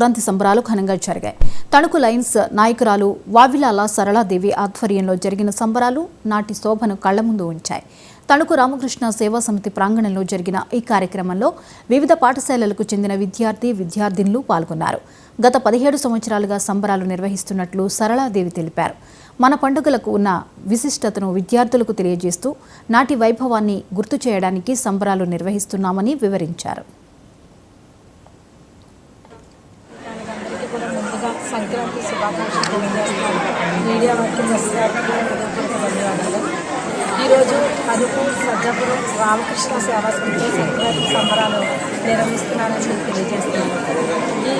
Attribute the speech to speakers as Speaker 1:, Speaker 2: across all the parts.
Speaker 1: సంక్రాంతి సంబరాలు ఘనంగా జరిగాయి. తణుకు లయన్స్ నాయకురాలు వావిలాల సరళాదేవి ఆధ్వర్యంలో జరిగిన సంబరాలు నాటి శోభను కళ్ల ముందు ఉంచాయి. తణుకు రామకృష్ణ సేవా సమితి ప్రాంగణంలో జరిగిన ఈ కార్యక్రమంలో వివిధ పాఠశాలలకు చెందిన విద్యార్థినులు పాల్గొన్నారు. గత 17 సంవత్సరాలుగా సంబరాలు నిర్వహిస్తున్నట్లు సరళాదేవి తెలిపారు. మన పండుగలకు ఉన్న విశిష్టతను విద్యార్థులకు తెలియజేస్తూ నాటి వైభవాన్ని గుర్తు చేయడానికి సంబరాలు నిర్వహిస్తున్నామని వివరించారు.
Speaker 2: సంక్రాంతి శుభాకాంక్షలు తెలియజేస్తున్నాను. మీడియా వారికి ధన్యవాదాలు. ఈరోజు తణుకు సజ్జాపురం రామకృష్ణ సేవా సమితి సంక్రాంతి సంబరాలు నిర్వహిస్తున్నానని తెలియజేస్తున్నాను.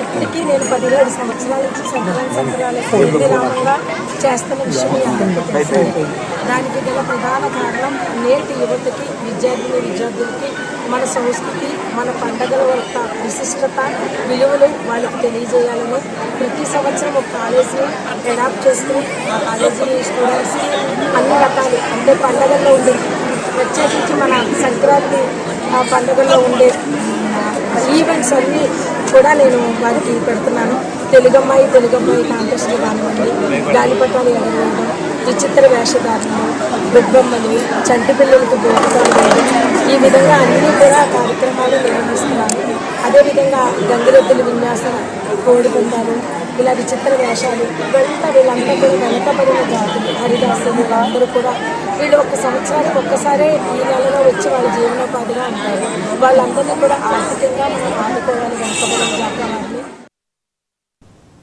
Speaker 2: ఇప్పటికీ నేను 17 సంవత్సరాల నుంచి సంక్రాంతి సంబరాలు నిర్విరామంగా చేస్తున్న విషయం అందరికీ తెలిసిందే. దానికి గల ప్రధాన కారణం నేటి యువతకి విద్యార్థులకి మన సంస్కృతి, మన పండుగల యొక్క విశిష్టత, విలువలు వాళ్ళకి తెలియజేయాలని ప్రతి సంవత్సరం ఒక కాలేజీని అడాప్ట్ చేసుకుని ఆ కాలేజీ స్టూడెంట్స్కి అన్ని రకాలు అంటే పండుగల్లో ఉండే ప్రత్యేకించి మన సంక్రాంతి పండుగల్లో ఉండే ఈవెంట్స్ అన్నీ కూడా నేను వారికి పెడుతున్నాను. తెలుగమ్మాయి కాంటెస్ట్లు కానివ్వండి, గాలిపటాలు ఎగరవేయడం, విచిత్ర వేషధారణలు, బొబ్బమ్మలు, చంటి పిల్లలకు భోజనాలు వేయడం, ఈ విధంగా అన్ని కూడా కార్యక్రమాలు నిర్వహిస్తున్నాను. అదేవిధంగా గంగిరెద్దుల విన్యాసం, కోడి పందాలు, ఇలా విచిత్ర వేషాలు వీళ్ళంతా కూడా వెనకబడిన జాతులు, హరిదాసులు వీళ్ళందరూ కూడా వీళ్ళు ఒక సంవత్సరానికి ఒక్కసారే ఈ నెలలో వచ్చి వాళ్ళ జీవనోపాధిగా ఉంటారు. వాళ్ళందరినీ కూడా ఆర్థికంగా మనం ఆదుకోవాలి వెనకబడిన జాతులు.